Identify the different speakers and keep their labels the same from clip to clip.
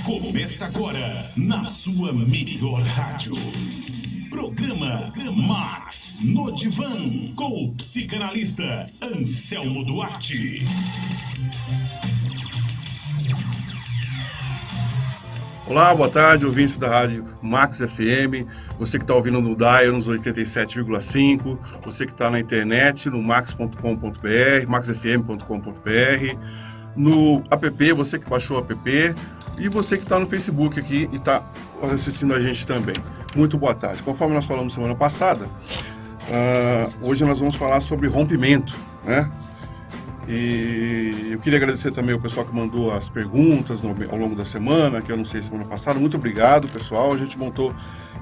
Speaker 1: Começa agora na sua melhor rádio. Programa Max no Divã com o psicanalista Anselmo Duarte.
Speaker 2: Olá, boa tarde, ouvintes da rádio Max FM, você que está ouvindo no Dial nos 87,5, você que está na internet no max.com.br, maxfm.com.br, no app, você que baixou o app, e você que está no Facebook aqui e está assistindo a gente também. Muito boa tarde. Conforme nós falamos semana passada, hoje nós vamos falar sobre rompimento, né? E eu queria agradecer também o pessoal que mandou as perguntas ao longo da semana, que eu não sei semana passada. Muito obrigado, pessoal.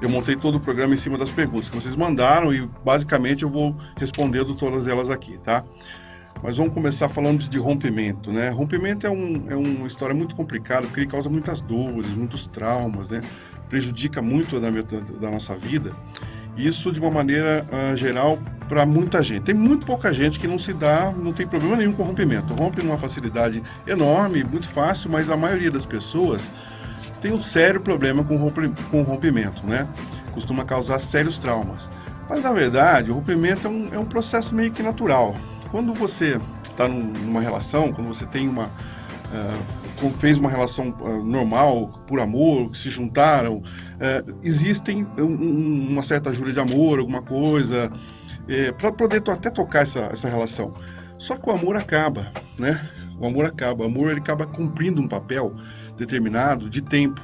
Speaker 2: Eu montei todo o programa em cima das perguntas que vocês mandaram e basicamente eu vou respondendo todas elas aqui, tá? Mas vamos começar falando de rompimento, né? Rompimento é uma história muito complicada, porque ele causa muitas dores, muitos traumas, né? Prejudica muito da nossa vida. Isso de uma maneira geral para muita gente. Tem muito pouca gente que não tem problema nenhum com rompimento. Rompe numa facilidade enorme, muito fácil, mas a maioria das pessoas tem um sério problema com rompimento, né? Costuma causar sérios traumas. Mas na verdade, o rompimento é um processo meio que natural. Quando você está numa relação, quando você tem fez uma relação normal, por amor, se juntaram, existem uma certa ajuda de amor, alguma coisa, para poder até tocar essa relação. Só que o amor acaba, né? O amor ele acaba cumprindo um papel determinado de tempo.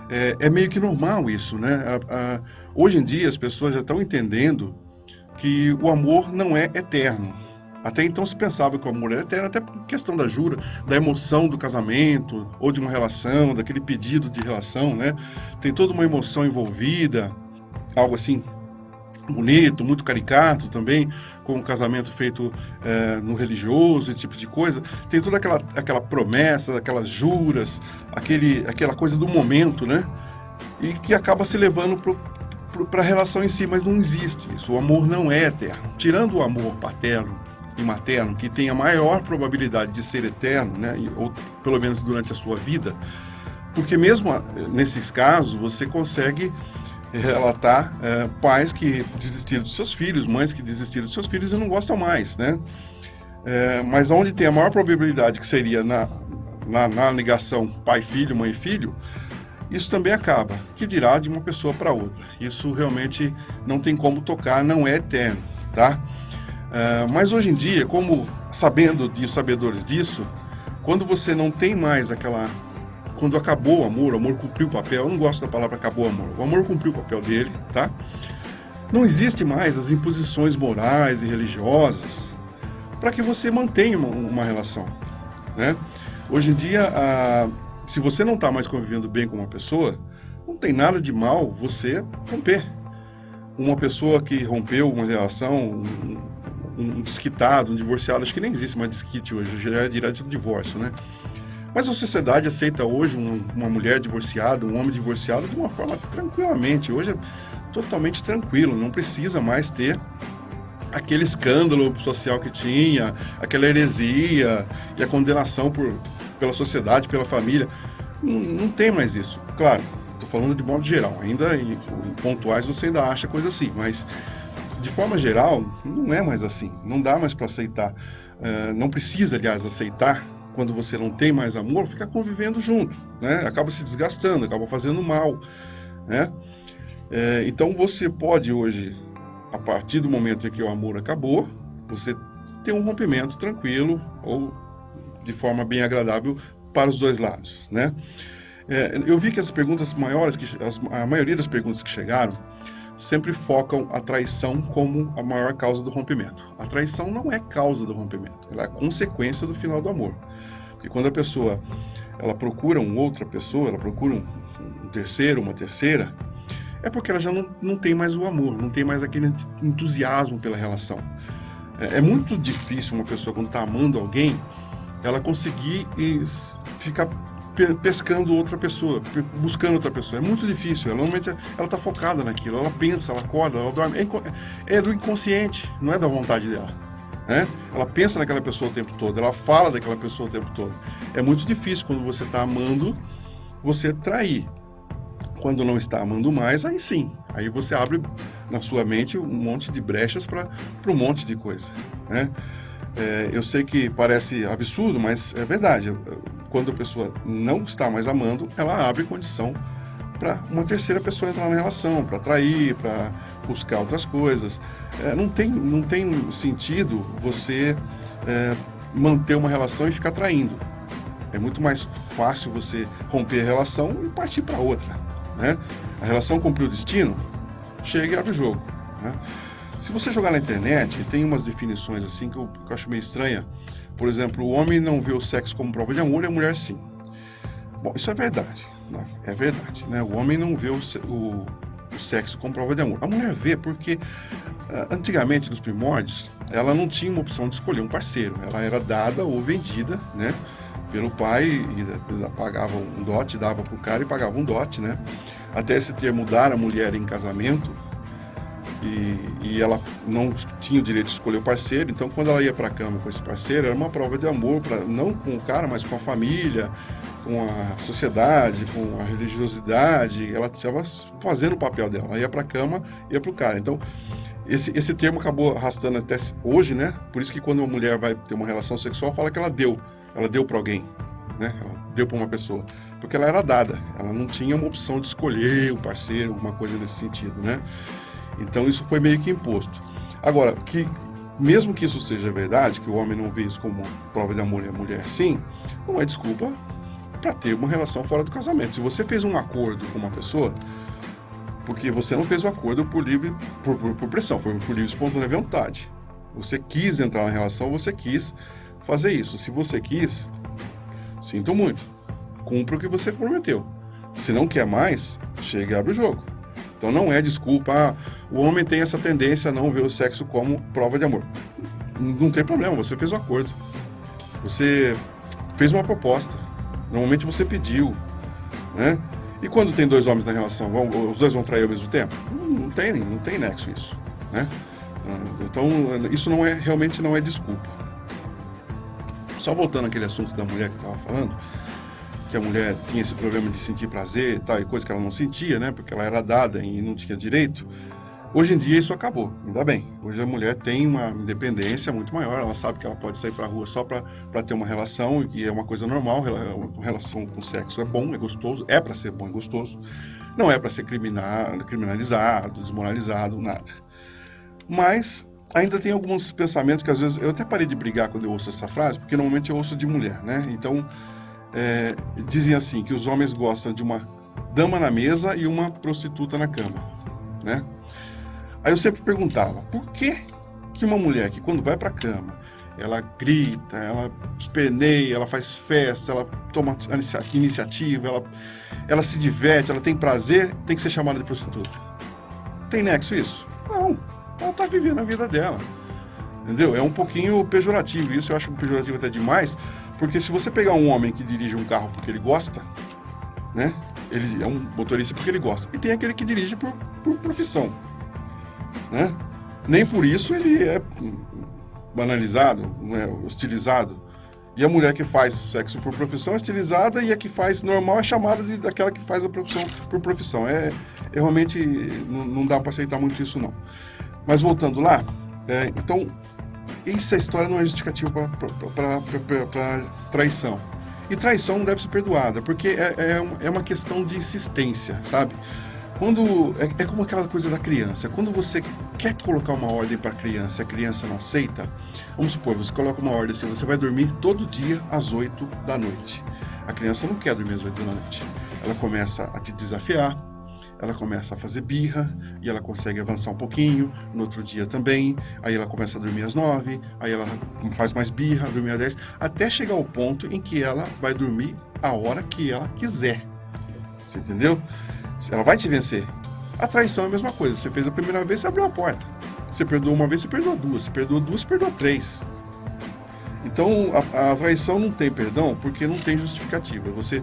Speaker 2: É meio que normal isso, né? Hoje em dia as pessoas já estão entendendo que o amor não é eterno. Até então se pensava que o amor era eterno, até por questão da jura, da emoção do casamento, ou de uma relação, daquele pedido de relação, né? Tem toda uma emoção envolvida, algo assim bonito, muito caricato também, com o casamento feito no religioso, esse tipo de coisa. Tem toda aquela promessa, aquelas juras, aquela coisa do momento, né? E que acaba se levando para a relação em si, mas não existe isso. O amor não é eterno. Tirando o amor paterno e materno, que tem a maior probabilidade de ser eterno, né, ou pelo menos durante a sua vida, porque mesmo nesses casos você consegue relatar pais que desistiram dos seus filhos, mães que desistiram dos seus filhos e não gostam mais, né? Mas onde tem a maior probabilidade, que seria na ligação pai-filho, mãe-filho, isso também acaba, que dirá de uma pessoa para outra. Isso realmente não tem como tocar, não é eterno, tá? Mas hoje em dia, como sabedores disso, quando você não tem mais quando acabou o amor cumpriu o papel, eu não gosto da palavra acabou o amor cumpriu o papel dele, tá? Não existe mais as imposições morais e religiosas para que você mantenha uma relação, né? Hoje em dia, se você não está mais convivendo bem com uma pessoa, não tem nada de mal você romper. Uma pessoa que rompeu uma relação, um desquitado, um divorciado, acho que nem existe mais desquite hoje, já é direto de divórcio, né? Mas a sociedade aceita hoje uma mulher divorciada, um homem divorciado de uma forma tranquilamente. Hoje é totalmente tranquilo, não precisa mais ter aquele escândalo social que tinha, aquela heresia e a condenação pela sociedade, pela família. Não tem mais isso. Claro, estou falando de modo geral, ainda em pontuais você ainda acha coisa assim, mas de forma geral não é mais assim, não dá mais para aceitar, não precisa, aliás, aceitar quando você não tem mais amor, ficar convivendo junto, né? Acaba se desgastando, acaba fazendo mal, né? Então você pode hoje, a partir do momento em que o amor acabou, você ter um rompimento tranquilo ou de forma bem agradável para os dois lados, né? Eu vi que as perguntas maiores, a maioria das perguntas que chegaram, sempre focam a traição como a maior causa do rompimento. A traição não é causa do rompimento, ela é consequência do final do amor. Porque quando a pessoa ela procura uma outra pessoa, ela procura um terceiro, uma terceira, é porque ela já não tem mais o amor, não tem mais aquele entusiasmo pela relação. É muito difícil uma pessoa, quando está amando alguém, ela conseguir ficar pescando outra pessoa, buscando outra pessoa. É muito difícil. Normalmente ela está focada naquilo, ela pensa, ela acorda, ela dorme. É do inconsciente, não é da vontade dela, né? Ela pensa naquela pessoa o tempo todo, ela fala daquela pessoa o tempo todo. É muito difícil quando você está amando você trair. Quando não está amando mais, aí sim. Aí você abre na sua mente um monte de brechas para um monte de coisa, né? Eu sei que parece absurdo, mas é verdade. Quando a pessoa não está mais amando, ela abre condição para uma terceira pessoa entrar na relação, para atrair, para buscar outras coisas. Não tem sentido você manter uma relação e ficar traindo. É muito mais fácil você romper a relação e partir para outra, né? A relação cumpriu o destino, chega e abre o jogo, né? Se você jogar na internet, tem umas definições assim que eu acho meio estranha. Por exemplo, o homem não vê o sexo como prova de amor e a mulher sim. Bom, isso é verdade, né? É verdade, né? O homem não vê o sexo como prova de amor. A mulher vê porque, antigamente, nos primórdios, ela não tinha uma opção de escolher um parceiro. Ela era dada ou vendida, né, pelo pai, e pagava um dote, dava para o cara e pagava um dote, né? Até esse termo dar a mulher em casamento, e ela não tinha o direito de escolher o parceiro. Então, quando ela ia para a cama com esse parceiro, era uma prova de amor, não com o cara, mas com a família, com a sociedade, com a religiosidade. Ela estava fazendo o papel dela. Ela ia para a cama, ia para o cara. Então, esse termo acabou arrastando até hoje, né? Por isso que quando uma mulher vai ter uma relação sexual, fala que ela deu para alguém, né? Ela deu para uma pessoa, porque ela era dada. Ela não tinha uma opção de escolher o parceiro, alguma coisa nesse sentido, né? Então isso foi meio que imposto. Agora, mesmo que isso seja verdade, que o homem não vê isso como prova de amor e a mulher sim, não é desculpa para ter uma relação fora do casamento. Se você fez um acordo com uma pessoa, porque você não fez o acordo por pressão, foi por livre e espontânea vontade. Você quis entrar na relação, você quis fazer isso. Se você quis, sinto muito, cumpra o que você prometeu. Se não quer mais, chega e abre o jogo. Então não é desculpa, o homem tem essa tendência a não ver o sexo como prova de amor. Não tem problema, você fez um acordo. Você fez uma proposta. Normalmente você pediu, né? E quando tem dois homens na relação, os dois vão trair ao mesmo tempo? Não tem nexo isso, né? Então isso realmente não é desculpa. Só voltando àquele assunto da mulher que eu estava falando, que a mulher tinha esse problema de sentir prazer e tal, e coisa que ela não sentia, né, porque ela era dada e não tinha direito. Hoje em dia isso acabou, ainda bem. Hoje a mulher tem uma independência muito maior, ela sabe que ela pode sair para a rua só para ter uma relação, e é uma coisa normal. Relação com sexo é bom, é gostoso, é para ser bom e gostoso, não é para ser criminalizado, desmoralizado, nada. Mas ainda tem alguns pensamentos que às vezes, eu até parei de brigar quando eu ouço essa frase, porque normalmente eu ouço de mulher, né, então dizem assim, que os homens gostam de uma dama na mesa e uma prostituta na cama, né? Aí eu sempre perguntava, por que uma mulher que quando vai pra cama, ela grita, ela esperneia, ela faz festa, ela toma iniciativa, ela se diverte, ela tem prazer, tem que ser chamada de prostituta? Tem nexo isso? Não, ela tá vivendo a vida dela, entendeu? É um pouquinho pejorativo, isso eu acho pejorativo até demais, porque se você pegar um homem que dirige um carro porque ele gosta, né? Ele é um motorista porque ele gosta. E tem aquele que dirige por profissão, né? Nem por isso ele é banalizado, né? Hostilizado. E a mulher que faz sexo por profissão é hostilizada, e a que faz normal é chamada daquela que faz a profissão por profissão. Realmente não dá para aceitar muito isso, não. Mas voltando lá, então, essa história não é justificativa para traição. E traição não deve ser perdoada, porque é uma questão de insistência, sabe? Quando é como aquela coisa da criança. Quando você quer colocar uma ordem para a criança não aceita, vamos supor, você coloca uma ordem assim, você vai dormir todo dia às 8 da noite. A criança não quer dormir às 8 da noite. Ela começa a te desafiar, ela começa a fazer birra, e ela consegue avançar um pouquinho, no outro dia também, aí ela começa a dormir às 9, aí ela faz mais birra, dormir às 10, até chegar ao ponto em que ela vai dormir a hora que ela quiser. Você entendeu? Ela vai te vencer. A traição é a mesma coisa. Você fez a primeira vez, você abriu a porta. Você perdoou uma vez, você perdoa duas. Você perdoa duas, você perdoa três. Então, a traição não tem perdão porque não tem justificativa. Você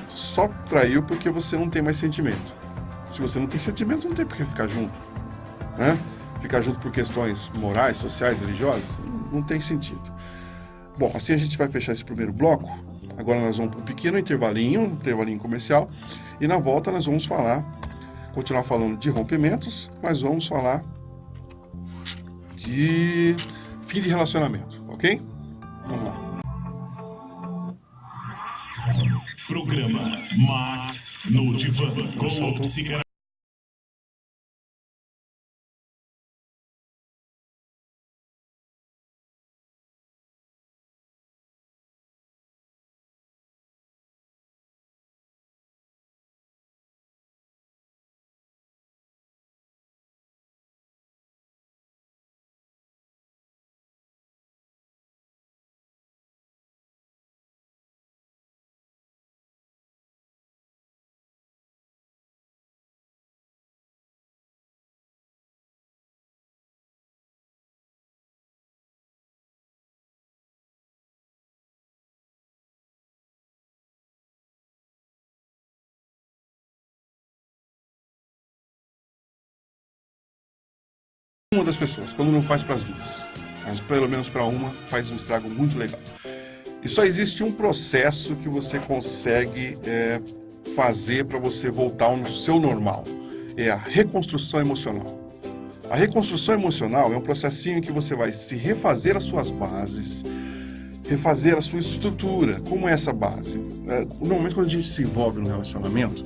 Speaker 2: só traiu porque você não tem mais sentimento. Se você não tem sentimento, não tem por que ficar junto, né? Ficar junto por questões morais, sociais, religiosas, não tem sentido. Bom, assim a gente vai fechar esse primeiro bloco. Agora nós vamos para um pequeno intervalinho comercial, e na volta nós vamos continuar falando de rompimentos, mas vamos falar de fim de relacionamento, ok? Vamos lá.
Speaker 1: Programa Max no Divã com o psicanalista.
Speaker 2: Uma das pessoas, quando não faz para as duas, mas pelo menos para uma, faz um estrago muito legal. E só existe um processo que você consegue fazer para você voltar ao seu normal. É a reconstrução emocional. A reconstrução emocional é um processinho em que você vai se refazer as suas bases, refazer a sua estrutura. Como é essa base? Normalmente quando a gente se envolve no relacionamento,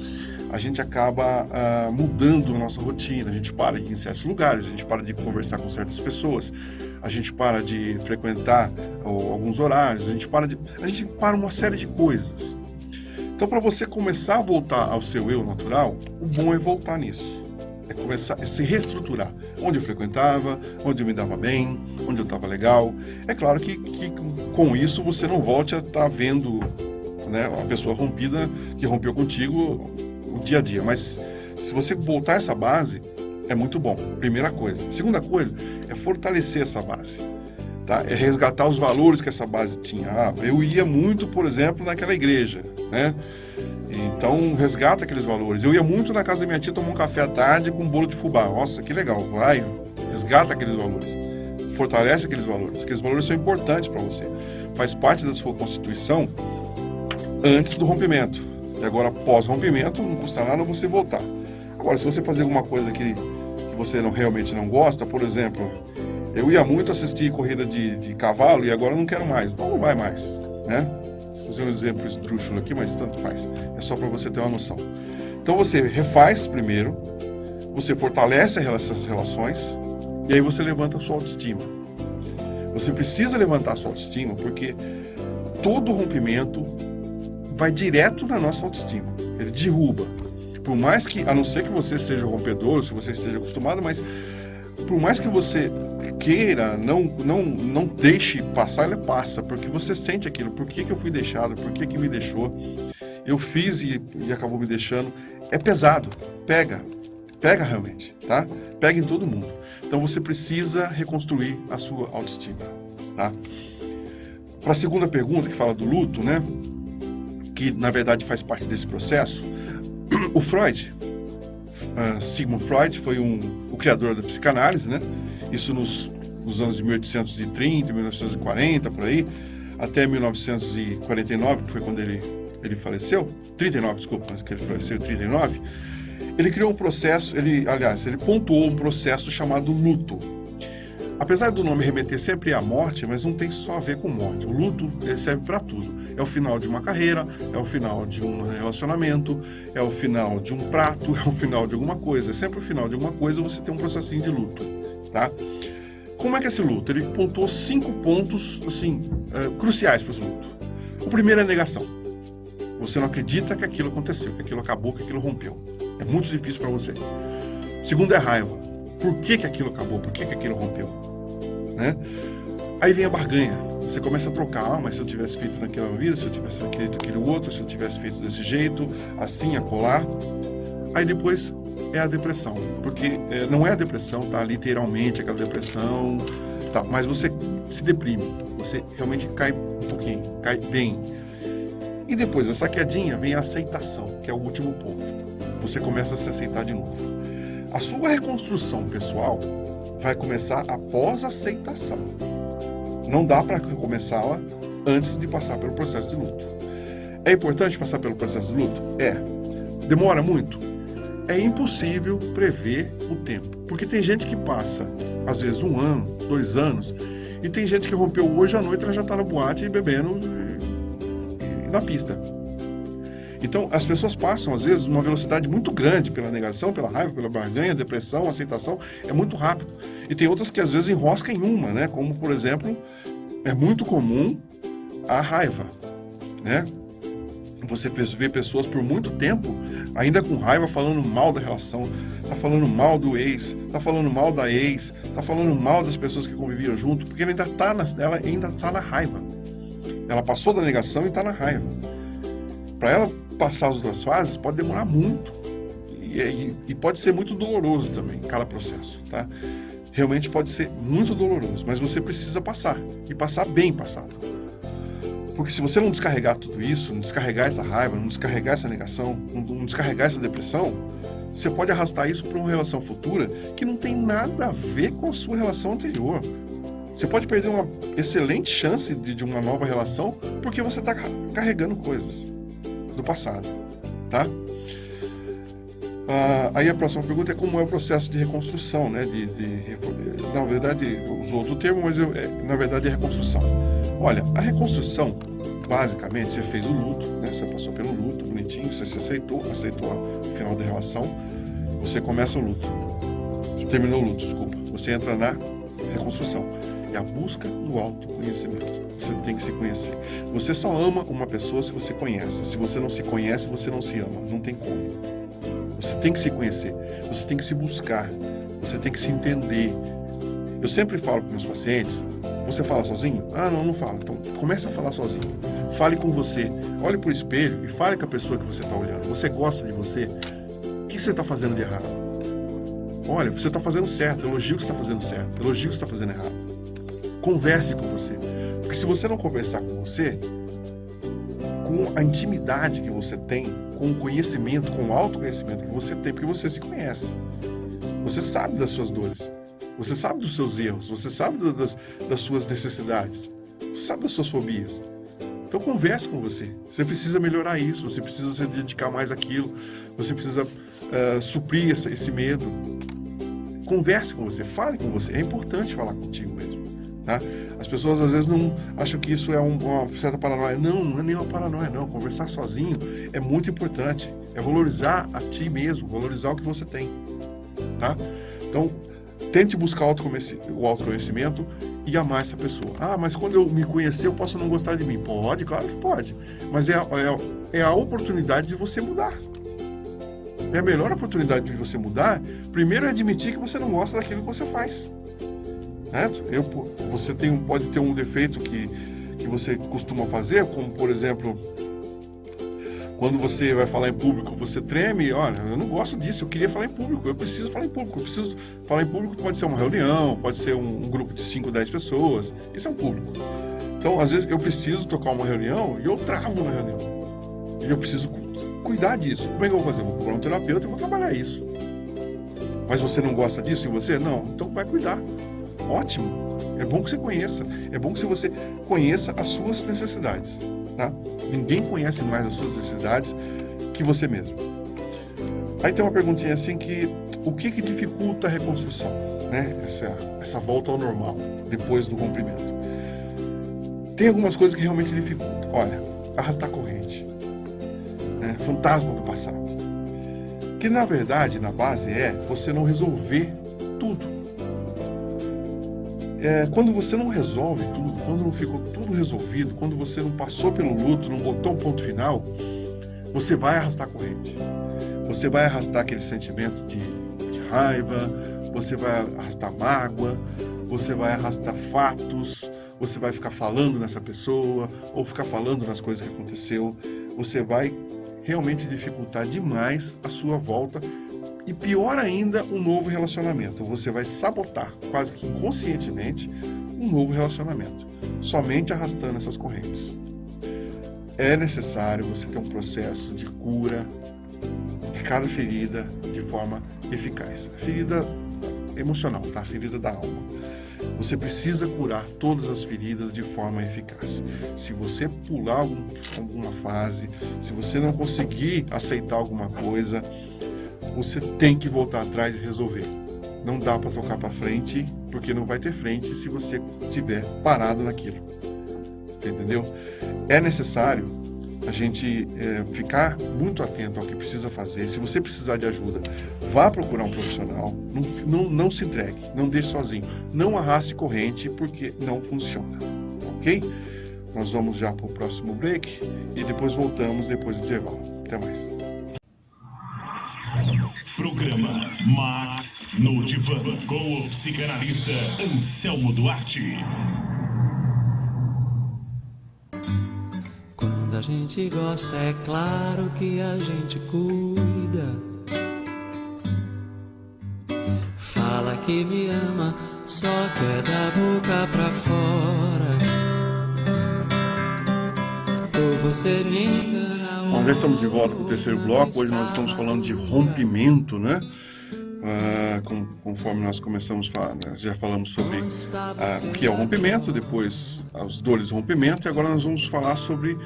Speaker 2: a gente acaba mudando a nossa rotina, a gente para de ir em certos lugares, a gente para de conversar com certas pessoas, a gente para de frequentar alguns horários, a gente para uma série de coisas. Então, para você começar a voltar ao seu eu natural, o bom é voltar nisso. É começar a se reestruturar. Onde eu frequentava, onde eu me dava bem, onde eu estava legal. É claro que com isso você não volte a estar vendo, né, a pessoa rompida, que rompeu contigo o dia a dia. Mas se você voltar a essa base, é muito bom. Primeira coisa. Segunda coisa é fortalecer essa base. Tá? É resgatar os valores que essa base tinha. Eu ia muito, por exemplo, naquela igreja, né? Então, resgata aqueles valores. Eu ia muito na casa da minha tia tomar um café à tarde com um bolo de fubá. Nossa, que legal. Vai, resgata aqueles valores. Fortalece aqueles valores. Aqueles valores são importantes para você. Faz parte da sua constituição antes do rompimento. E agora, pós-rompimento, não custa nada você voltar. Agora, se você fazer alguma coisa que você realmente não gosta, por exemplo, eu ia muito assistir corrida de cavalo e agora não quero mais. Então, não vai mais, né? Vou fazer um exemplo esdrúxulo aqui, mas tanto faz. É só para você ter uma noção. Então você refaz primeiro, você fortalece essas relações e aí você levanta a sua autoestima. Você precisa levantar a sua autoestima porque todo rompimento vai direto na nossa autoestima. Ele derruba. Por mais que, a não ser que você seja rompedor, se você esteja acostumado, mas por mais que você queira, não deixe passar, ela passa, porque você sente aquilo. Por que eu fui deixado? Por que me deixou? Eu fiz e acabou me deixando. É pesado. Pega realmente, tá? Pega em todo mundo. Então você precisa reconstruir a sua autoestima, tá? Para a segunda pergunta, que fala do luto, né? Que na verdade faz parte desse processo, o Freud, Sigmund Freud, foi o criador da psicanálise, né? Isso nos anos de 1830, 1940, por aí, até 1949, que foi quando ele faleceu, 39, desculpa, mas que ele faleceu em 39, ele criou um processo, ele pontuou um processo chamado luto. Apesar do nome remeter sempre à morte, mas não tem só a ver com morte. O luto serve para tudo. É o final de uma carreira, é o final de um relacionamento, é o final de um prato, é o final de alguma coisa. É sempre o final de alguma coisa você tem um processinho de luto, tá? Como é que é esse luto? Ele pontuou 5 pontos, assim, cruciais para esse luto. O primeiro é a negação. Você não acredita que aquilo aconteceu, que aquilo acabou, que aquilo rompeu. É muito difícil para você. Segundo é a raiva. Por que aquilo acabou? Por que aquilo rompeu? Né? Aí vem a barganha. Você começa a trocar. Mas se eu tivesse feito naquela vida, se eu tivesse feito aquele outro, se eu tivesse feito desse jeito, assim, acolá. Aí depois é a depressão. Porque não é a depressão, tá? Literalmente aquela depressão, tá? Mas você se deprime. Você realmente cai um pouquinho, cai bem. E depois dessa quedinha vem a aceitação, que é o último ponto. Você começa a se aceitar de novo. A sua reconstrução pessoal vai começar após a aceitação. Não dá para começá-la antes de passar pelo processo de luto. É importante passar pelo processo de luto? É. Demora muito? É impossível prever o tempo. Porque tem gente que passa, às vezes, 1 ano, 2 anos, e tem gente que rompeu hoje à noite, ela já está na boate bebendo e na pista. Então, as pessoas passam, às vezes, uma velocidade muito grande pela negação, pela raiva, pela barganha, depressão, aceitação, é muito rápido. E tem outras que, às vezes, enroscam em uma, né? Como, por exemplo, é muito comum a raiva, né? Você vê pessoas por muito tempo, ainda com raiva, falando mal da relação, tá falando mal do ex, tá falando mal da ex, tá falando mal das pessoas que conviviam junto, porque ela ainda tá na raiva. Ela passou da negação e tá na raiva. Para ela passar as outras fases, pode demorar muito. E pode ser muito doloroso também, cada processo, tá? Realmente pode ser muito doloroso, mas você precisa passar, e passar bem passado. Porque se você não descarregar tudo isso, não descarregar essa raiva, não descarregar essa negação, não descarregar essa depressão, você pode arrastar isso para uma relação futura que não tem nada a ver com a sua relação anterior. Você pode perder uma excelente chance de uma nova relação porque você está carregando coisas do passado, tá? Aí a próxima pergunta é como é o processo de reconstrução, né? Na verdade, usou outro termo, mas na verdade é reconstrução. Olha, a reconstrução, basicamente, você fez o luto, né? Você passou pelo luto, bonitinho, você se aceitou o final da relação, você começa o luto. Terminou o luto, desculpa. Você entra na reconstrução. É a busca do autoconhecimento. Você tem que se conhecer. Você só ama uma pessoa se você conhece. Se você não se conhece, você não se ama. Não tem como. Você tem que se conhecer. Você tem que se buscar. Você tem que se entender. Eu sempre falo para meus pacientes, você fala sozinho? Ah, não falo. Então, comece a falar sozinho. Fale com você. Olhe para o espelho e fale com a pessoa que você está olhando. Você gosta de você? O que você está fazendo de errado? Olha, você está fazendo certo. Elogio que você está fazendo certo. Elogio que você está fazendo errado. Converse com você. Porque se você não conversar com você, com a intimidade que você tem, com o conhecimento, com o autoconhecimento que você tem, porque você se conhece. Você sabe das suas dores. Você sabe dos seus erros, você sabe das suas necessidades, você sabe das suas fobias. Então converse com você. Você precisa melhorar isso, você precisa se dedicar mais àquilo, você precisa suprir esse medo. Converse com você, fale com você. É importante falar contigo mesmo, tá? As pessoas às vezes não acham que isso é uma certa paranoia. Não é nenhuma paranoia, não. Conversar sozinho é muito importante. É valorizar a ti mesmo, valorizar o que você tem, tá? Então, tente buscar o autoconhecimento e amar essa pessoa. Ah, mas quando eu me conhecer, eu posso não gostar de mim. Pode, claro que pode. Mas é a oportunidade de você mudar. É a melhor oportunidade de você mudar. Primeiro é admitir que você não gosta daquilo que você faz. Certo? Você pode ter um defeito que você costuma fazer, como, por exemplo, quando você vai falar em público, você treme. Olha, eu não gosto disso, eu queria falar em público, eu preciso falar em público. Eu preciso falar em público, pode ser uma reunião, pode ser um grupo de 5, 10 pessoas. Isso é um público. Então, às vezes, eu preciso tocar uma reunião e eu travo na reunião. E eu preciso cuidar disso. Como é que eu vou fazer? Eu vou procurar um terapeuta e vou trabalhar isso. Mas você não gosta disso em você? Não. Então, vai cuidar. Ótimo. É bom que você conheça. É bom que você conheça as suas necessidades. Tá? Ninguém conhece mais as suas necessidades que você mesmo. Aí tem uma perguntinha assim o que dificulta a reconstrução, né? Essa volta ao normal depois do rompimento. Tem algumas coisas que realmente dificultam. Olha, arrastar corrente, né? Fantasma do passado, que na verdade na base é você não resolver tudo. Quando você não resolve tudo, quando não ficou tudo resolvido, quando você não passou pelo luto, não botou um ponto final, você vai arrastar corrente. Você vai arrastar aquele sentimento de raiva, você vai arrastar mágoa, você vai arrastar fatos, você vai ficar falando nessa pessoa, ou ficar falando nas coisas que aconteceu. Você vai realmente dificultar demais a sua volta. E pior ainda, um novo relacionamento. Você vai sabotar, quase que inconscientemente, um novo relacionamento, somente arrastando essas correntes. É necessário você ter um processo de cura de cada ferida de forma eficaz. A ferida emocional, tá? A ferida da alma. Você precisa curar todas as feridas de forma eficaz. Se você pular alguma fase, se você não conseguir aceitar alguma coisa, você tem que voltar atrás e resolver. Não dá para tocar para frente, porque não vai ter frente se você estiver parado naquilo. Você entendeu? É necessário a gente ficar muito atento ao que precisa fazer. Se você precisar de ajuda, vá procurar um profissional. Não se entregue, não deixe sozinho. Não arraste corrente, porque não funciona. Ok? Nós vamos já para o próximo break e depois voltamos depois do intervalo. Até mais.
Speaker 1: Programa Max no Divã, com o psicanalista Anselmo Duarte.
Speaker 3: Quando a gente gosta, é claro que a gente cuida. Fala que me ama, só quer da boca pra fora. Ou você me engana.
Speaker 2: Bom, já estamos de volta com o terceiro bloco. Hoje nós estamos falando de rompimento, né? Conforme nós começamos a falar, né? Já falamos sobre o que é o rompimento, depois as dores do rompimento, e agora nós vamos falar sobre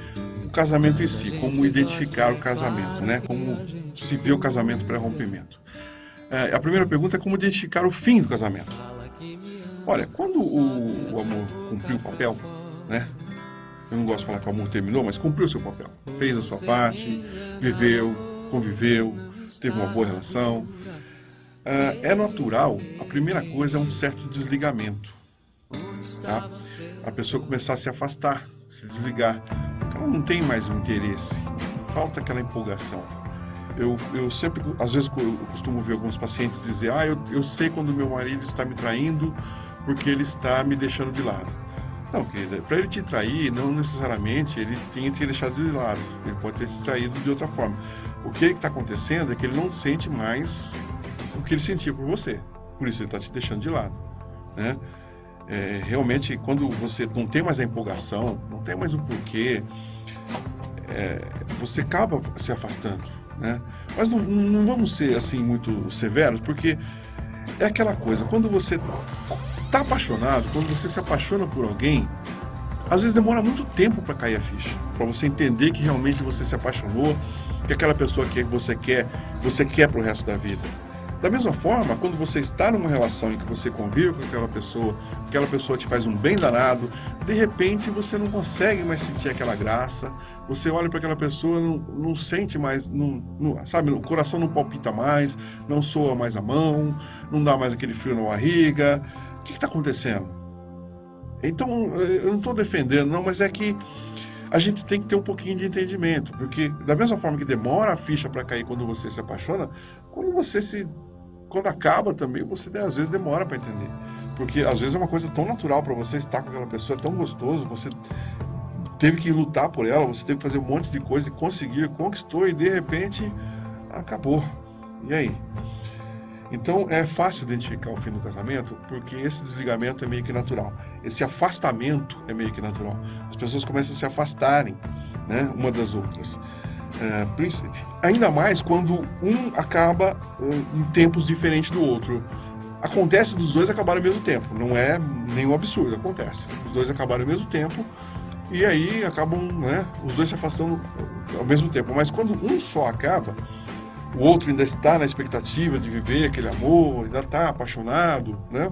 Speaker 2: o casamento em si, como identificar o casamento, né? Como se vê o casamento pré-rompimento. A primeira pergunta é como identificar o fim do casamento. Olha, quando o amor cumpriu o papel, né? Eu não gosto de falar que o amor terminou, mas cumpriu o seu papel. Fez a sua parte, viveu, conviveu, teve uma boa relação. É natural, a primeira coisa é um certo desligamento. Tá? A pessoa começar a se afastar, se desligar. Ela não tem mais o interesse, falta aquela empolgação. Eu sempre, às vezes eu costumo ver alguns pacientes dizer: eu sei quando meu marido está me traindo porque ele está me deixando de lado. Não, querida, para ele te trair, não necessariamente ele tinha que ter deixado de lado. Ele pode ter te traído de outra forma. O que está acontecendo é que ele não sente mais o que ele sentia por você. Por isso ele está te deixando de lado, né? Realmente, quando você não tem mais a empolgação, não tem mais o porquê, você acaba se afastando, né? Mas não vamos ser assim muito severos, porque é aquela coisa, quando você está apaixonado, quando você se apaixona por alguém, às vezes demora muito tempo para cair a ficha, para você entender que realmente você se apaixonou, que aquela pessoa que você quer para o resto da vida. Da mesma forma, quando você está numa relação em que você convive com aquela pessoa te faz um bem danado, de repente você não consegue mais sentir aquela graça, você olha para aquela pessoa, não sente mais, sabe, o coração não palpita mais, não soa mais a mão, não dá mais aquele frio na barriga. O que está acontecendo? Então, eu não estou defendendo, não, mas é que a gente tem que ter um pouquinho de entendimento, porque da mesma forma que demora a ficha para cair quando você se apaixona, quando acaba também, você às vezes demora para entender. Porque às vezes é uma coisa tão natural para você estar com aquela pessoa, é tão gostoso, você teve que lutar por ela, você teve que fazer um monte de coisa e conseguir, conquistou e de repente acabou. E aí? Então é fácil identificar o fim do casamento, porque esse desligamento é meio que natural. Esse afastamento é meio que natural. As pessoas começam a se afastarem, né, uma das outras. Ainda mais quando um acaba em tempos diferentes do outro. Acontece dos dois acabarem ao mesmo tempo, não é nenhum absurdo, acontece. Os dois acabaram ao mesmo tempo e aí acabam, né, os dois se afastando ao mesmo tempo. Mas quando um só acaba, o outro ainda está na expectativa de viver aquele amor, ainda está apaixonado, né?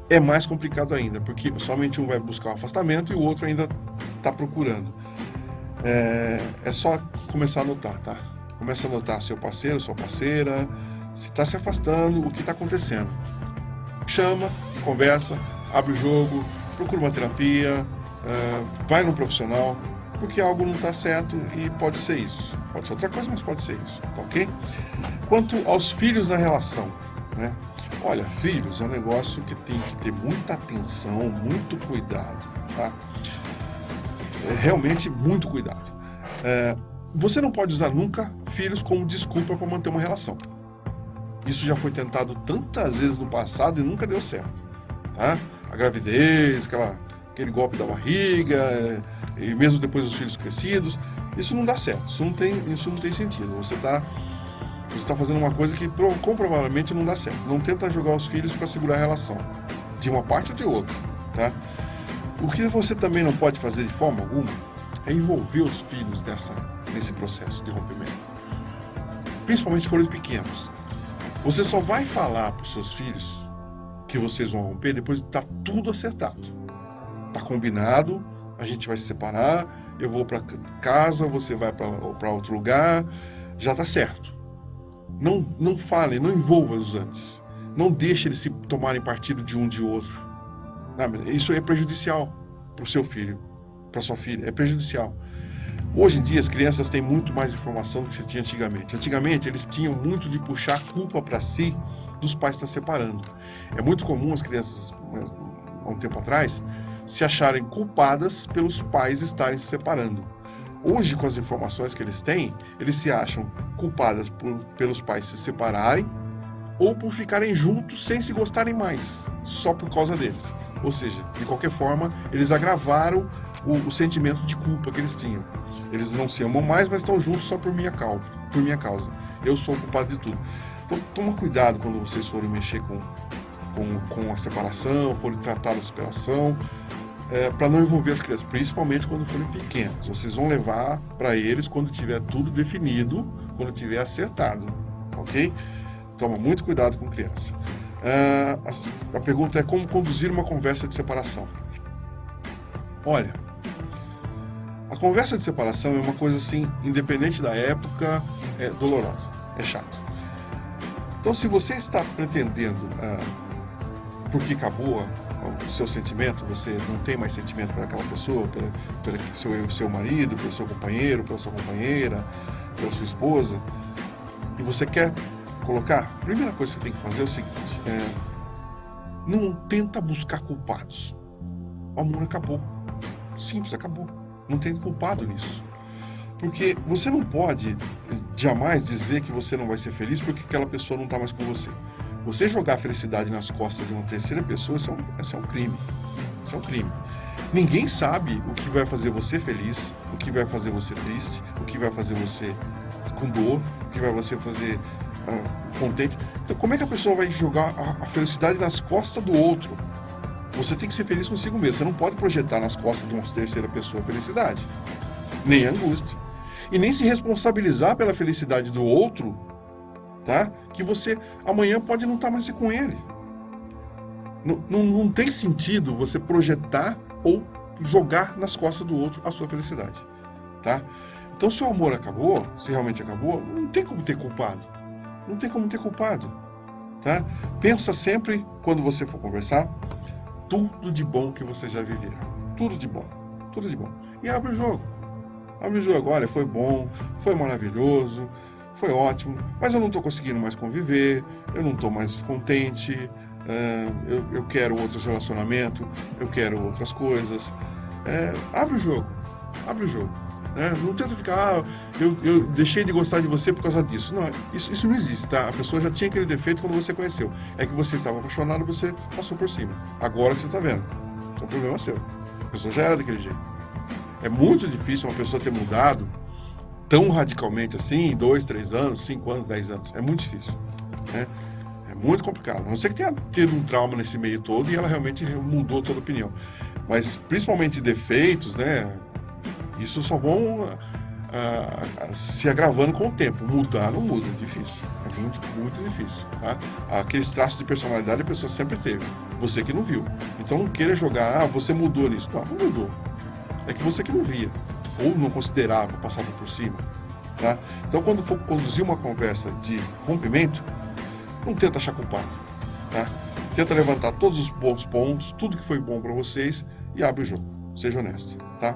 Speaker 2: É mais complicado ainda, porque somente um vai buscar o afastamento e o outro ainda está procurando. É só começar a notar, tá? Começa a notar seu parceiro, sua parceira, se está se afastando, o que está acontecendo. Chama, conversa, abre o jogo, procura uma terapia, vai num profissional, porque algo não está certo e pode ser isso. Pode ser outra coisa, mas pode ser isso, tá ok? Quanto aos filhos na relação, né? Olha, filhos é um negócio que tem que ter muita atenção, muito cuidado, tá? Realmente muito cuidado. Você não pode usar nunca filhos como desculpa para manter uma relação. Isso já foi tentado tantas vezes no passado e nunca deu certo, tá? A gravidez, aquele golpe da barriga, e mesmo depois dos filhos crescidos, isso não dá certo, isso não tem sentido. Você está Você está fazendo uma coisa que comprovavelmente não dá certo. Não tenta jogar os filhos para segurar a relação, de uma parte ou de outra, tá? O que você também não pode fazer de forma alguma é envolver os filhos nesse processo de rompimento. Principalmente se forem pequenos. Você só vai falar para os seus filhos que vocês vão romper depois de estar tudo acertado. Está combinado, a gente vai se separar, eu vou para casa, você vai para outro lugar, já está certo. Não fale, não envolva-os antes. Não deixe eles se tomarem partido de um de outro. Isso é prejudicial para o seu filho, para sua filha, é prejudicial. Hoje em dia as crianças têm muito mais informação do que se tinha antigamente. Antigamente eles tinham muito de puxar a culpa para si dos pais estar separando. É muito comum as crianças, há um tempo atrás, se acharem culpadas pelos pais estarem se separando. Hoje, com as informações que eles têm, eles se acham culpadas pelos pais se separarem ou por ficarem juntos sem se gostarem mais, só por causa deles. Ou seja, de qualquer forma, eles agravaram o sentimento de culpa que eles tinham. Eles não se amam mais, mas estão juntos só por minha causa. Eu sou o culpado de tudo. Então, toma cuidado quando vocês forem mexer com a separação, forem tratar da separação, para não envolver as crianças, principalmente quando forem pequenos. Vocês vão levar para eles quando tiver tudo definido, quando tiver acertado, ok? Toma muito cuidado com criança. A pergunta é como conduzir uma conversa de separação. Olha, a conversa de separação é uma coisa assim, independente da época, é dolorosa, é chato. Então, se você está pretendendo, porque acabou o seu sentimento, você não tem mais sentimento por aquela pessoa, pelo seu marido, pelo seu companheiro, pela sua companheira, pela sua esposa, e você quer colocar, a primeira coisa que você tem que fazer é o seguinte, não tenta buscar culpados. O amor acabou. Simples, acabou. Não tem culpado nisso. Porque você não pode jamais dizer que você não vai ser feliz porque aquela pessoa não está mais com você. Você jogar a felicidade nas costas de uma terceira pessoa, isso é um crime. Isso é um crime. Ninguém sabe o que vai fazer você feliz, o que vai fazer você triste, o que vai fazer você com dor, o que vai você fazer contente. Então, como é que a pessoa vai jogar a felicidade nas costas do outro? Você tem que ser feliz consigo mesmo. Você não pode projetar nas costas de uma terceira pessoa a felicidade, nem a angústia. E nem se responsabilizar pela felicidade do outro, tá? Que você amanhã pode não estar mais com ele. Não tem sentido você projetar ou jogar nas costas do outro a sua felicidade, tá? Então, se o amor acabou, se realmente acabou, não tem como ter culpado. Não tem como ter culpado, tá? Pensa sempre, quando você for conversar, tudo de bom que você já viveu. Tudo de bom. Tudo de bom. E abre o jogo. Abre o jogo. Olha, foi bom, foi maravilhoso, foi ótimo, mas eu não estou conseguindo mais conviver, eu não estou mais contente, eu quero outros relacionamentos, eu quero outras coisas. Abre o jogo. Abre o jogo. Não tenta ficar, eu deixei de gostar de você por causa disso. Não, isso não existe, tá? A pessoa já tinha aquele defeito quando você conheceu. É que você estava apaixonado, você passou por cima. Agora que você está vendo. Então o problema é seu. A pessoa já era daquele jeito. É muito difícil uma pessoa ter mudado tão radicalmente assim, em 2, 3 anos, 5 anos, 10 anos. É muito difícil. Né? É muito complicado. A não ser que tenha tido um trauma nesse meio todo e ela realmente mudou toda a opinião. Mas principalmente defeitos, né? Isso só vão se agravando com o tempo. Mudar não muda, é difícil. É muito, muito difícil. Tá? Aqueles traços de personalidade a pessoa sempre teve. Você que não viu. Então não queira jogar, você mudou nisso. Não mudou. É que você que não via. Ou não considerava, passava por cima. Tá? Então quando for conduzir uma conversa de rompimento, não tenta achar culpado. Tá? Tenta levantar todos os bons pontos, tudo que foi bom para vocês e abre o jogo. Seja honesto. Tá?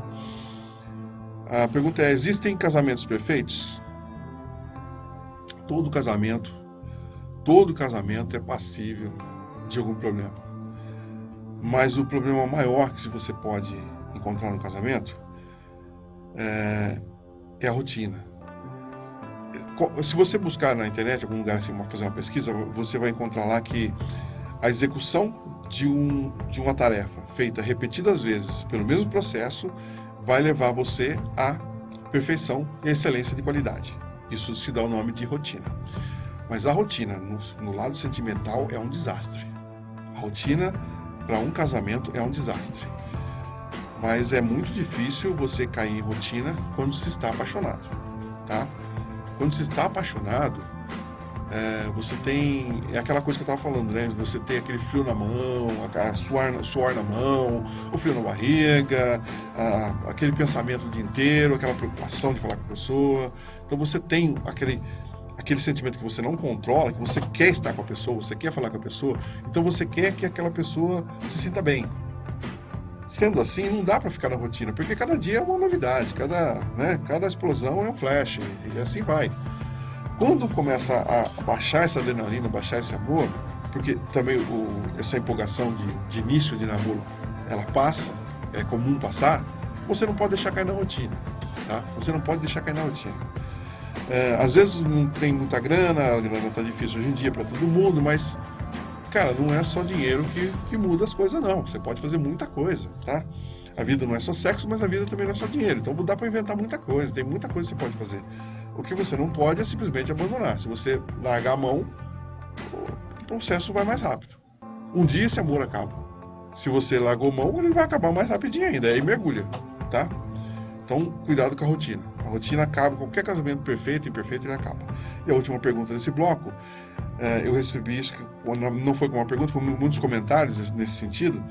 Speaker 2: A pergunta é, existem casamentos perfeitos? Todo casamento é passível de algum problema. Mas o problema maior que você pode encontrar no casamento é a rotina. Se você buscar na internet, em algum lugar assim, fazer uma pesquisa, você vai encontrar lá que a execução de uma tarefa feita repetidas vezes pelo mesmo processo vai levar você à perfeição e excelência de qualidade. Isso se dá o nome de rotina. Mas a rotina, no lado sentimental, é um desastre. A rotina, para um casamento, é um desastre. Mas é muito difícil você cair em rotina quando se está apaixonado, tá? Quando se está apaixonado, você tem... É aquela coisa que eu estava falando, né? Você tem aquele frio na mão, suor na mão, o frio na barriga, aquele pensamento o dia inteiro, aquela preocupação de falar com a pessoa. Então você tem aquele sentimento que você não controla, que você quer estar com a pessoa, você quer falar com a pessoa, então você quer que aquela pessoa se sinta bem. Sendo assim, não dá para ficar na rotina, porque cada dia é uma novidade, cada explosão é um flash, e assim vai. Quando começa a baixar essa adrenalina, baixar esse amor, porque também essa empolgação de início de namoro, ela passa, é comum passar, você não pode deixar cair na rotina, tá? Você não pode deixar cair na rotina. Às vezes não tem muita grana, a grana está difícil hoje em dia para todo mundo, mas, cara, não é só dinheiro que muda as coisas, não. Você pode fazer muita coisa, tá? A vida não é só sexo, mas a vida também não é só dinheiro. Então dá para inventar muita coisa, tem muita coisa que você pode fazer. O que você não pode é simplesmente abandonar. Se você largar a mão, o processo vai mais rápido. Um dia esse amor acaba. Se você largou a mão, ele vai acabar mais rapidinho ainda, aí mergulha, tá? Então, cuidado com a rotina. A rotina acaba, qualquer casamento perfeito, imperfeito, ele acaba. E a última pergunta desse bloco, eu recebi isso, não foi com uma pergunta, foi muitos comentários nesse sentido,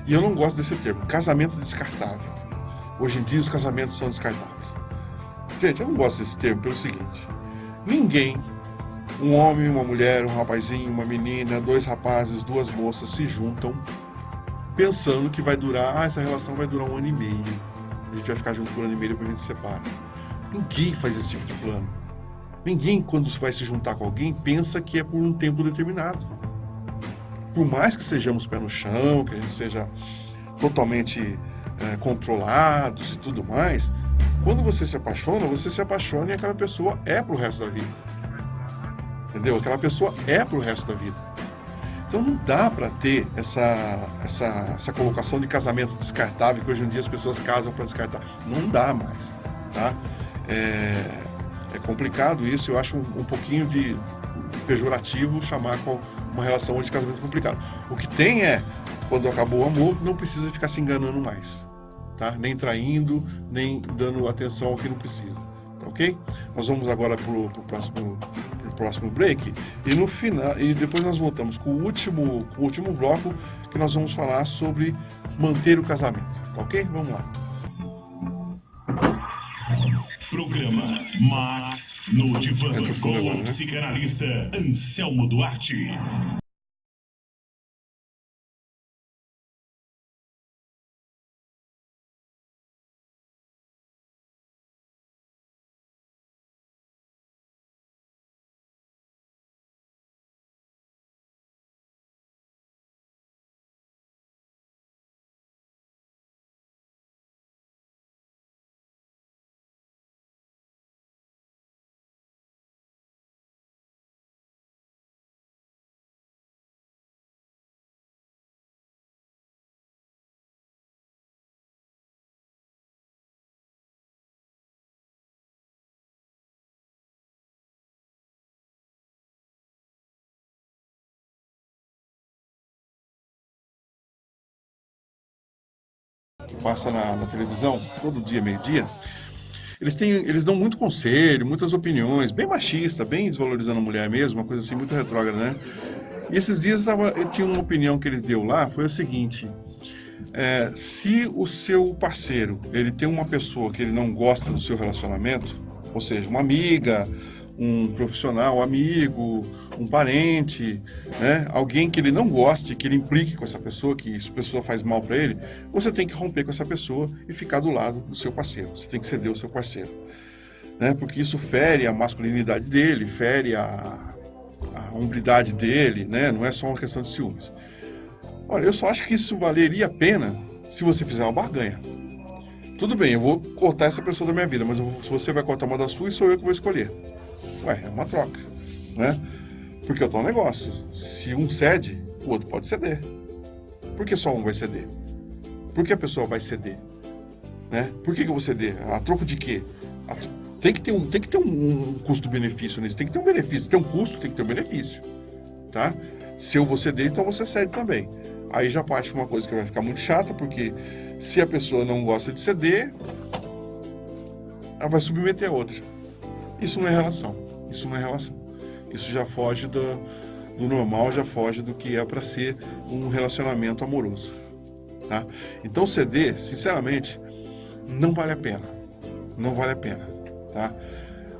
Speaker 2: e eu não gosto desse termo, casamento descartável. Hoje em dia os casamentos são descartáveis. Gente, eu não gosto desse termo pelo seguinte, ninguém, um homem, uma mulher, um rapazinho, uma menina, dois rapazes, duas moças se juntam pensando que vai durar, essa relação vai durar 1 ano e meio. A gente vai ficar junto por 1 ano e meio, depois a gente se separa. Ninguém faz esse tipo de plano. Ninguém, quando vai se juntar com alguém, pensa que é por um tempo determinado. Por mais que sejamos pé no chão, que a gente seja totalmente controlados e tudo mais, quando você se apaixona e aquela pessoa é pro resto da vida. Entendeu? Aquela pessoa é pro resto da vida. Então não dá para ter essa colocação de casamento descartável, que hoje em dia as pessoas casam para descartar. Não dá mais, tá? É complicado isso, eu acho um pouquinho de pejorativo chamar uma relação de casamento complicado. O que tem quando acabou o amor, não precisa ficar se enganando mais, tá? Nem traindo, nem dando atenção ao que não precisa, tá ok? Nós vamos agora pro próximo break e no final, e depois nós voltamos com o último bloco, que nós vamos falar sobre manter o casamento, tá ok? Vamos lá.
Speaker 1: Programa Max no Divã com o psicanalista Anselmo Duarte.
Speaker 2: Passa na televisão, todo dia, meio-dia, eles dão muito conselho, muitas opiniões, bem machista, bem desvalorizando a mulher mesmo, uma coisa assim muito retrógrada, né? E esses dias eu tinha uma opinião que ele deu lá, foi o seguinte, se o seu parceiro, ele tem uma pessoa que ele não gosta do seu relacionamento, ou seja, uma amiga, um profissional, um amigo, um parente, né? Alguém que ele não goste, que ele implique com essa pessoa, que essa pessoa faz mal para ele, você tem que romper com essa pessoa e ficar do lado do seu parceiro. Você tem que ceder o seu parceiro, né? Porque isso fere a masculinidade dele, fere a hombridade dele, né? Não é só uma questão de ciúmes. Olha, eu só acho que isso valeria a pena se você fizer uma barganha. Tudo bem, eu vou cortar essa pessoa da minha vida, mas se você vai cortar uma da sua, sou eu que vou escolher. Ué, é uma troca, né? Porque é o tal negócio, se um cede, o outro pode ceder. Por que só um vai ceder? Por que a pessoa vai ceder? Né? Por que eu vou ceder? A troco de quê? Tem que ter um custo-benefício nisso, tem que ter um benefício. Tem um custo, tem que ter um benefício, tá? Se eu vou ceder, então você cede também. Aí já parte uma coisa que vai ficar muito chata, porque se a pessoa não gosta de ceder, ela vai submeter a outra. Isso não é relação. Isso já foge do normal, já foge do que é para ser um relacionamento amoroso, tá? Então ceder, sinceramente, não vale a pena. Não vale a pena, tá?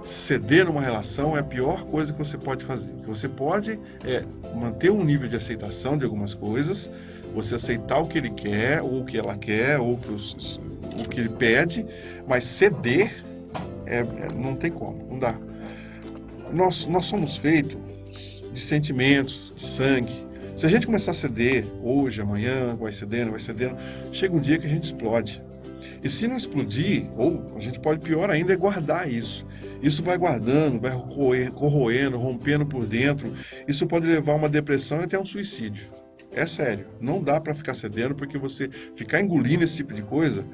Speaker 2: Ceder numa relação é a pior coisa que você pode fazer. O que você pode é manter um nível de aceitação de algumas coisas, você aceitar o que ele quer, ou o que ela quer, ou o que ele pede, mas ceder não tem como, não dá. Nós somos feitos de sentimentos, de sangue. Se a gente começar a ceder hoje, amanhã, vai cedendo, chega um dia que a gente explode. E se não explodir, ou a gente pode, pior ainda, é guardar isso. Isso vai guardando, vai corroendo, rompendo por dentro. Isso pode levar a uma depressão e até um suicídio. É sério, não dá para ficar cedendo, porque você ficar engolindo esse tipo de coisa,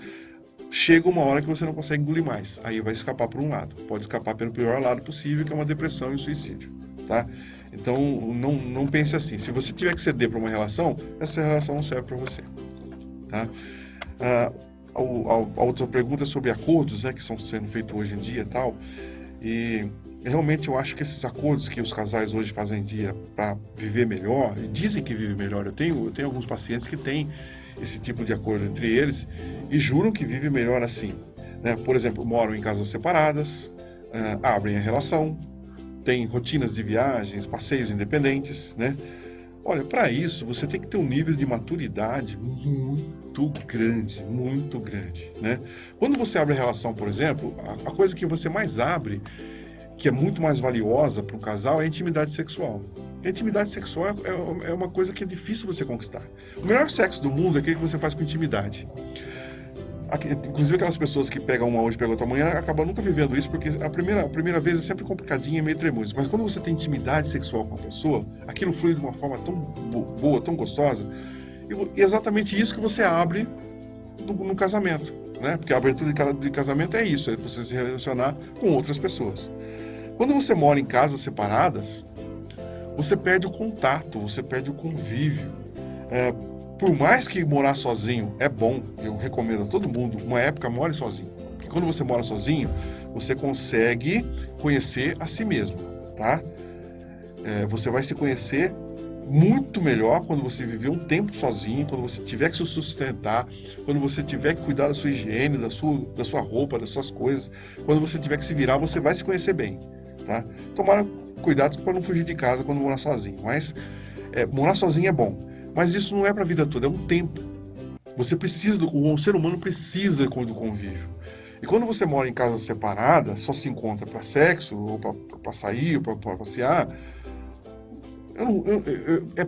Speaker 2: chega uma hora que você não consegue engolir mais. Aí vai escapar por um lado. Pode escapar pelo pior lado possível, que é uma depressão e um suicídio, tá? Então, não pense assim. Se você tiver que ceder para uma relação, essa relação não serve para você, tá? A outra pergunta é sobre acordos, né, que estão sendo feitos hoje em dia e tal. E realmente eu acho que esses acordos que os casais hoje fazem em dia para viver melhor, e dizem que vivem melhor, eu tenho alguns pacientes que têm esse tipo de acordo entre eles e juram que vivem melhor assim, né? Por exemplo, moram em casas separadas, abrem a relação, têm rotinas de viagens, passeios independentes, né? Olha, para isso você tem que ter um nível de maturidade muito grande, né? Quando você abre a relação, por exemplo, a coisa que você mais abre, que é muito mais valiosa para um casal, é a intimidade sexual. A intimidade sexual é uma coisa que é difícil você conquistar. O melhor sexo do mundo é aquele que você faz com intimidade. Inclusive aquelas pessoas que pegam uma hoje e pegam outra amanhã, acabam nunca vivendo isso, porque a primeira vez é sempre complicadinha e meio tremoso. Mas quando você tem intimidade sexual com a pessoa, aquilo flui de uma forma tão boa, tão gostosa, e é exatamente isso que você abre no casamento, né? Porque a abertura de casamento é isso, é você se relacionar com outras pessoas. Quando você mora em casas separadas, você perde o contato, você perde o convívio. Por mais que morar sozinho é bom, eu recomendo a todo mundo, uma época more sozinho. Porque quando você mora sozinho, você consegue conhecer a si mesmo, tá? Você vai se conhecer muito melhor quando você viver um tempo sozinho, quando você tiver que se sustentar, quando você tiver que cuidar da sua higiene, da sua roupa, das suas coisas, quando você tiver que se virar, você vai se conhecer bem, tá? Tomara cuidado para não fugir de casa quando morar sozinho, mas morar sozinho é bom, mas isso não é para a vida toda, é um tempo. Você precisa, o ser humano precisa do convívio. E quando você mora em casas separadas, só se encontra para sexo, ou para sair, ou para passear,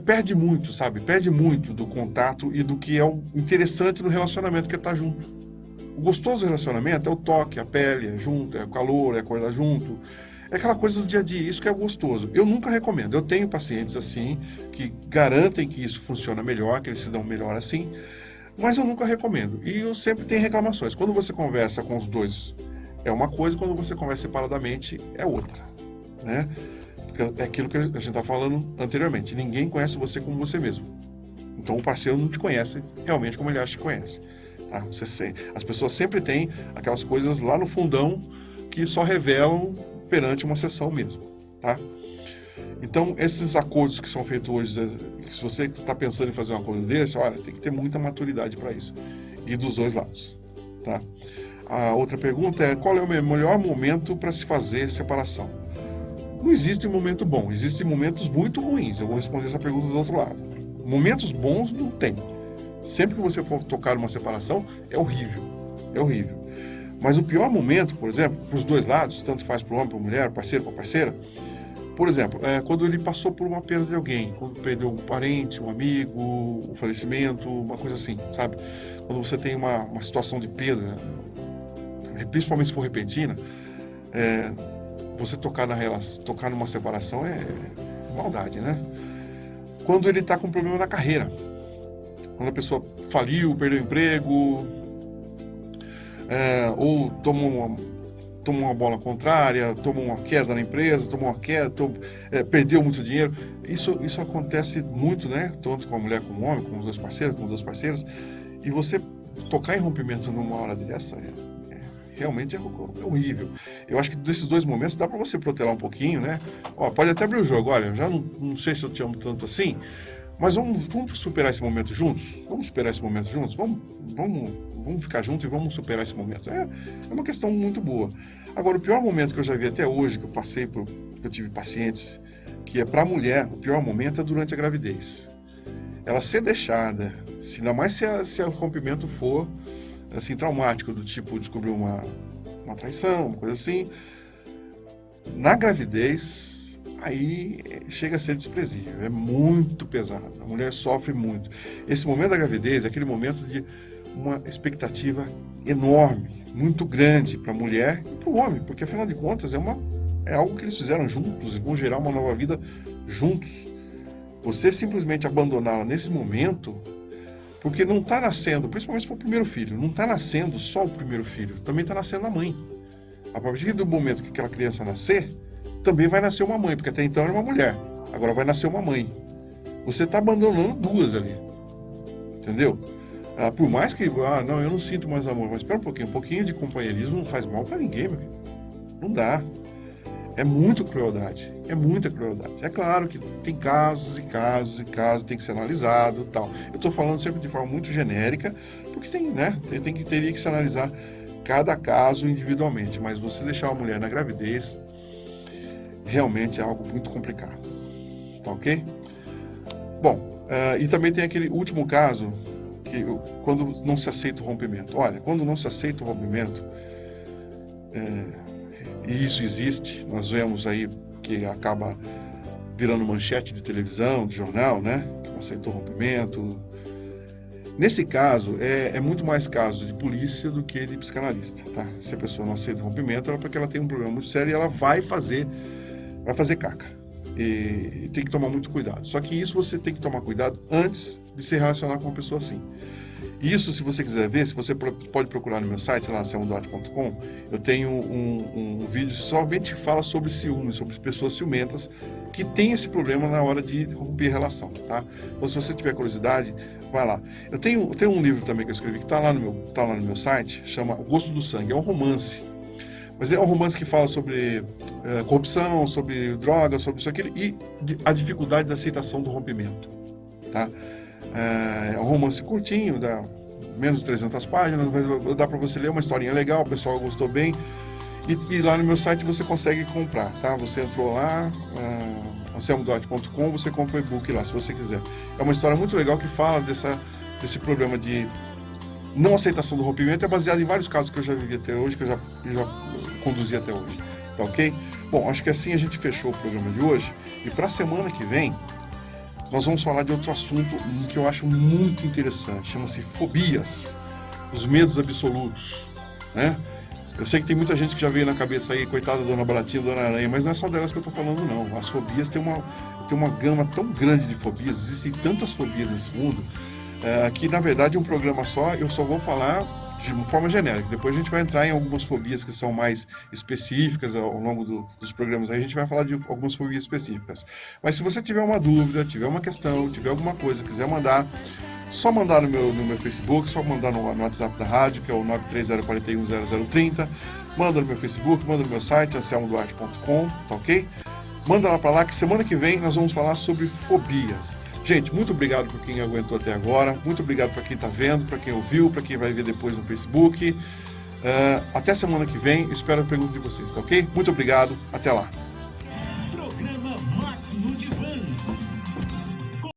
Speaker 2: perde muito, sabe? Perde muito do contato e do que é o interessante no relacionamento, que é estar junto. O gostoso do relacionamento é o toque, a pele, é junto, é o calor, é acordar junto. É aquela coisa do dia a dia, isso que é gostoso. Eu nunca recomendo. Eu tenho pacientes assim, que garantem que isso funciona melhor, que eles se dão melhor assim, mas eu nunca recomendo. E eu sempre tenho reclamações. Quando você conversa com os dois, é uma coisa, quando você conversa separadamente, é outra, né? Porque é aquilo que a gente está falando anteriormente. Ninguém conhece você como você mesmo. Então o parceiro não te conhece realmente como ele acha que conhece. Tá? As pessoas sempre têm aquelas coisas lá no fundão que só revelam perante uma sessão mesmo. Tá? Então esses acordos que são feitos hoje, se você está pensando em fazer um acordo desse, olha, tem que ter muita maturidade para isso. E dos dois lados. Tá? A outra pergunta é: qual é o melhor momento para se fazer separação? Não existe um momento bom, existem momentos muito ruins. Eu vou responder essa pergunta do outro lado. Momentos bons não tem. Sempre que você for tocar uma separação, é horrível. É horrível. Mas o pior momento, por exemplo, para os dois lados, tanto faz para o homem, para a mulher, parceiro, para a parceira, por exemplo, quando ele passou por uma perda de alguém, quando perdeu um parente, um amigo, um falecimento, uma coisa assim, sabe? Quando você tem uma situação de perda, principalmente se for repentina, você tocar numa separação é maldade, né? Quando ele está com problema na carreira, quando a pessoa faliu, perdeu o emprego, ou tomou tomou uma bola contrária, tomou uma queda na empresa, perdeu muito dinheiro. Isso acontece muito, né? Tanto com a mulher como com o homem, com os dois parceiros, com duas parceiras. E você tocar em rompimento numa hora dessa realmente é horrível. Eu acho que desses dois momentos dá para você protelar um pouquinho, né? Pode até abrir o jogo. Olha, já não sei se eu te amo tanto assim, mas vamos superar esse momento juntos? Vamos superar esse momento juntos? Vamos ficar juntos e vamos superar esse momento. É uma questão muito boa. Agora, o pior momento que eu já vi até hoje, que eu tive pacientes, que é para a mulher, o pior momento é durante a gravidez. Ela ser deixada, ainda mais se o rompimento for assim, traumático, do tipo descobrir uma traição, uma coisa assim, na gravidez, aí chega a ser desprezível, é muito pesado, a mulher sofre muito. Esse momento da gravidez é aquele momento de uma expectativa enorme, muito grande para a mulher e para o homem, porque afinal de contas é algo que eles fizeram juntos e vão gerar uma nova vida juntos. Você simplesmente abandoná-la nesse momento, porque não está nascendo, principalmente se for o primeiro filho, não está nascendo só o primeiro filho, também está nascendo a mãe. A partir do momento que aquela criança nascer, também vai nascer uma mãe, porque até então era uma mulher, agora vai nascer uma mãe. Você está abandonando duas ali, entendeu? Por mais que, não, eu não sinto mais amor, mas espera um pouquinho de companheirismo não faz mal para ninguém, meu filho. Não dá. É muita crueldade. É claro que tem casos e casos, tem que ser analisado e tal. Eu estou falando sempre de forma muito genérica, porque teria que se analisar cada caso individualmente. Mas você deixar uma mulher na gravidez, realmente é algo muito complicado. Tá ok? Bom, e também tem aquele último caso, que quando não se aceita o rompimento. Olha, quando não se aceita o rompimento, e isso existe, nós vemos aí que acaba virando manchete de televisão, de jornal, né? Que não aceitou o rompimento. Nesse caso, é muito mais caso de polícia do que de psicanalista, tá? Se a pessoa não aceita o rompimento, é porque ela tem um problema muito sério e ela vai fazer caca. E tem que tomar muito cuidado. Só que isso você tem que tomar cuidado antes de se relacionar com uma pessoa assim. Isso, se você quiser ver, você pode procurar no meu site, lá anselmoduarte.com, eu tenho um vídeo que somente fala sobre ciúmes, sobre pessoas ciumentas que têm esse problema na hora de romper relação, tá? Então, se você tiver curiosidade, vai lá. Eu tenho um livro também que eu escrevi, que está lá no meu site, chama O Gosto do Sangue, é um romance. Mas é um romance que fala sobre corrupção, sobre drogas, sobre isso, aquilo, e a dificuldade da aceitação do rompimento, tá? É um romance curtinho, dá menos de 300 páginas, mas dá para você ler, uma historinha legal, o pessoal gostou bem. E lá no meu site você consegue comprar, tá? Você entrou lá, anselmoduarte.com, você compra o e-book lá, se você quiser. É uma história muito legal que fala desse problema de não aceitação do rompimento, é baseado em vários casos que eu já vivi até hoje, que eu já conduzi até hoje, tá ok? Bom, acho que assim a gente fechou o programa de hoje, e para a semana que vem, nós vamos falar de outro assunto que eu acho muito interessante, chama-se fobias, os medos absolutos, né? Eu sei que tem muita gente que já veio na cabeça aí, coitada da Dona Baratinha, Dona Aranha, mas não é só delas que eu estou falando, não. As fobias tem uma gama tão grande de fobias, existem tantas fobias nesse mundo, que na verdade um programa só, eu só vou falar de uma forma genérica. Depois a gente vai entrar em algumas fobias que são mais específicas ao longo dos programas. Aí a gente vai falar de algumas fobias específicas. Mas se você tiver uma dúvida, tiver uma questão, tiver alguma coisa, quiser mandar, só mandar no meu Facebook, só mandar no WhatsApp da rádio, que é o 930410030. Manda no meu Facebook, manda no meu site, anselmoduarte.com, tá ok? Manda lá para lá, que semana que vem nós vamos falar sobre fobias. Gente, muito obrigado por quem aguentou até agora, muito obrigado para quem está vendo, para quem ouviu, para quem vai ver depois no Facebook. Até semana que vem, espero a pergunta de vocês, tá ok? Muito obrigado, até lá.